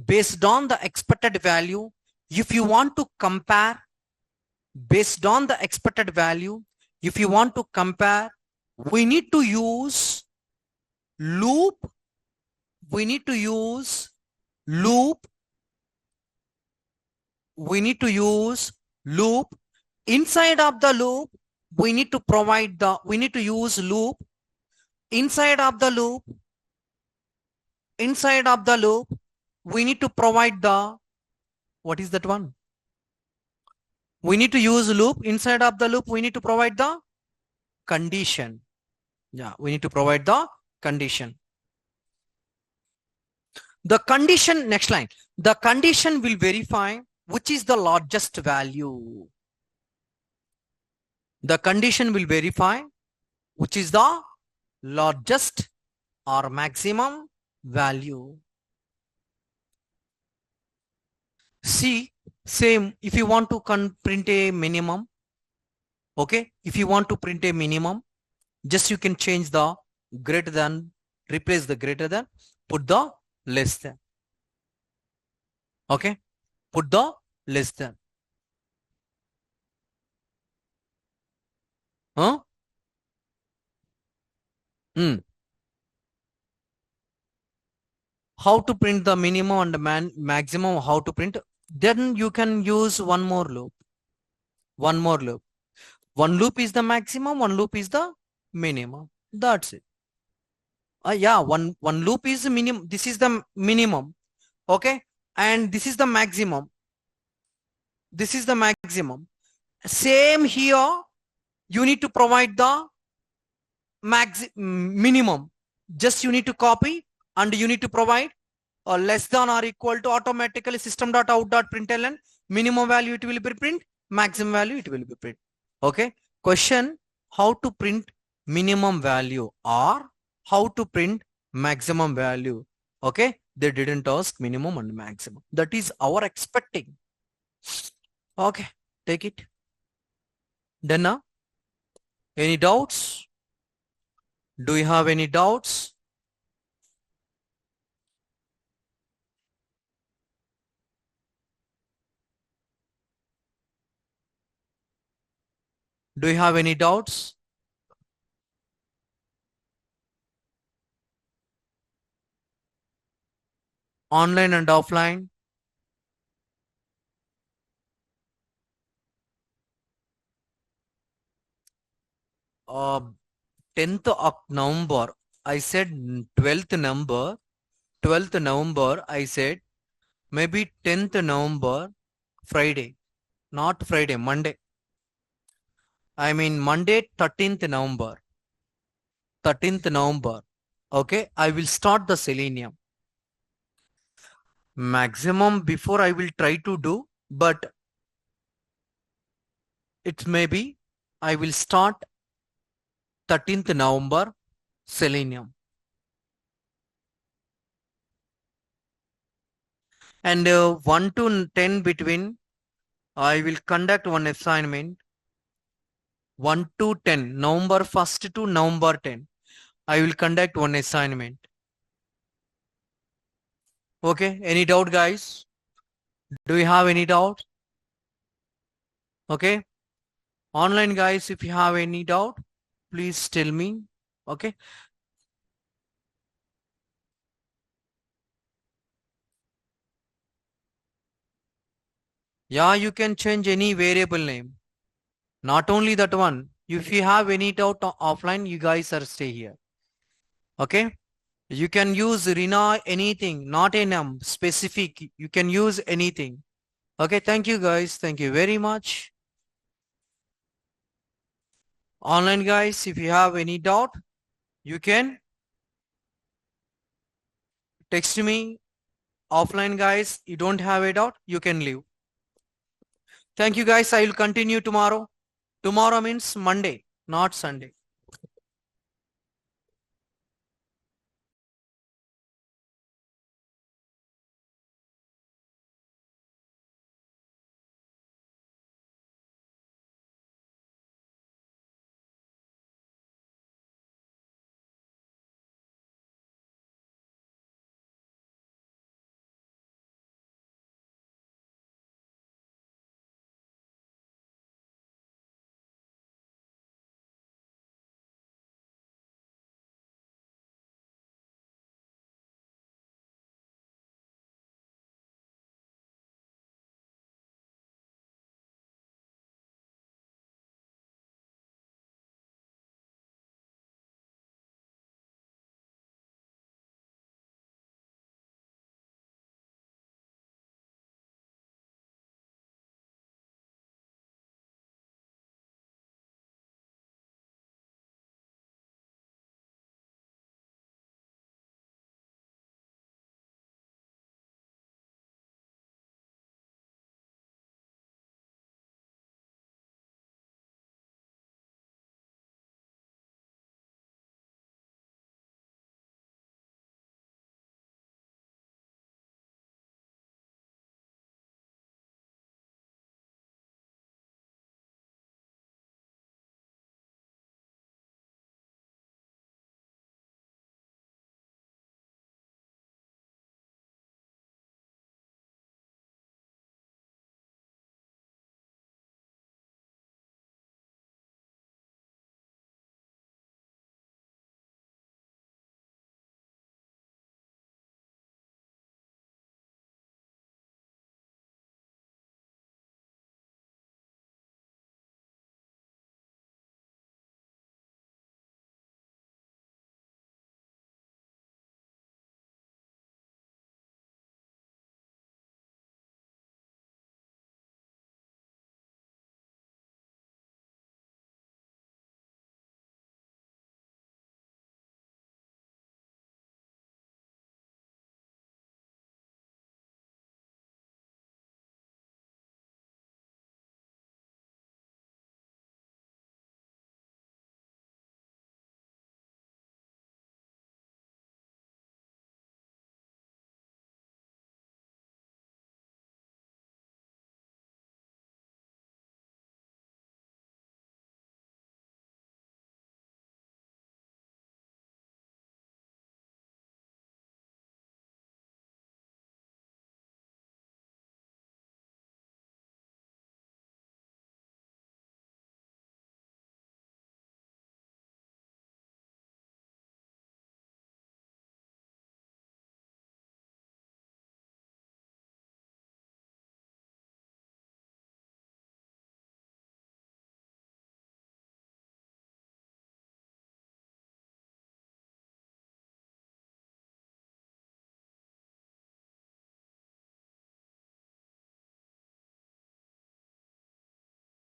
based on the expected value, if you want to compare, based on the expected value, if you want to compare, we need to use loop, we need to use loop, we need to use loop. Inside of the loop, we need to provide the, we need to use loop. Inside of the loop, inside of the loop, we need to provide the, what is that one? We need to use loop. Inside of the loop, we need to provide the condition. Yeah, we need to provide the condition. The condition, next line, the condition will verify which is the largest value. The condition will verify which is the largest or maximum value. See, same, if you want to print a minimum, okay, if you want to print a minimum, just you can change the greater than, replace the greater than, put the less than. Okay, put the less than. Huh? How to print the minimum and maximum, how to print, then you can use one more loop. One more loop. One loop is the maximum, one loop is the minimum. That's it. Yeah, one loop is the minimum. This is the minimum. Okay. And this is the maximum. This is the maximum. Same here. You need to provide the minimum. Just you need to copy and you need to provide less than or equal to, automatically system.out.println, minimum value it will be print, maximum value it will be print. Okay. Question, how to print minimum value or how to print maximum value? Okay. They didn't ask minimum and maximum. That is our expecting. Okay. Take it. Then now, any doubts? Do you have any doubts? Do you have any doubts? Online and offline? Uh, 10th of November, I said 12th number, 12th November, I said maybe 10th November, Friday, not Friday, Monday. I mean Monday, 13th November, 13th November. Okay, I will start the Selenium. Maximum before I will try to do, but it may be I will start 13th November Selenium. And 1 to 10 between, I will conduct one assignment. 1 to 10, November 1st to November 10, I will conduct one assignment. Okay, any doubt guys? Do you have any doubt? Okay, online guys, if you have any doubt, please tell me. Okay. Yeah, you can change any variable name. Not only that one. If you have any doubt offline, you guys are stay here. Okay. You can use Rina anything, not a num specific. You can use anything. Okay. Thank you guys. Thank you very much. Online guys, if you have any doubt, you can text me. Offline guys, you don't have a doubt, you can leave. Thank you guys. I will continue tomorrow. Tomorrow means Monday, not Sunday.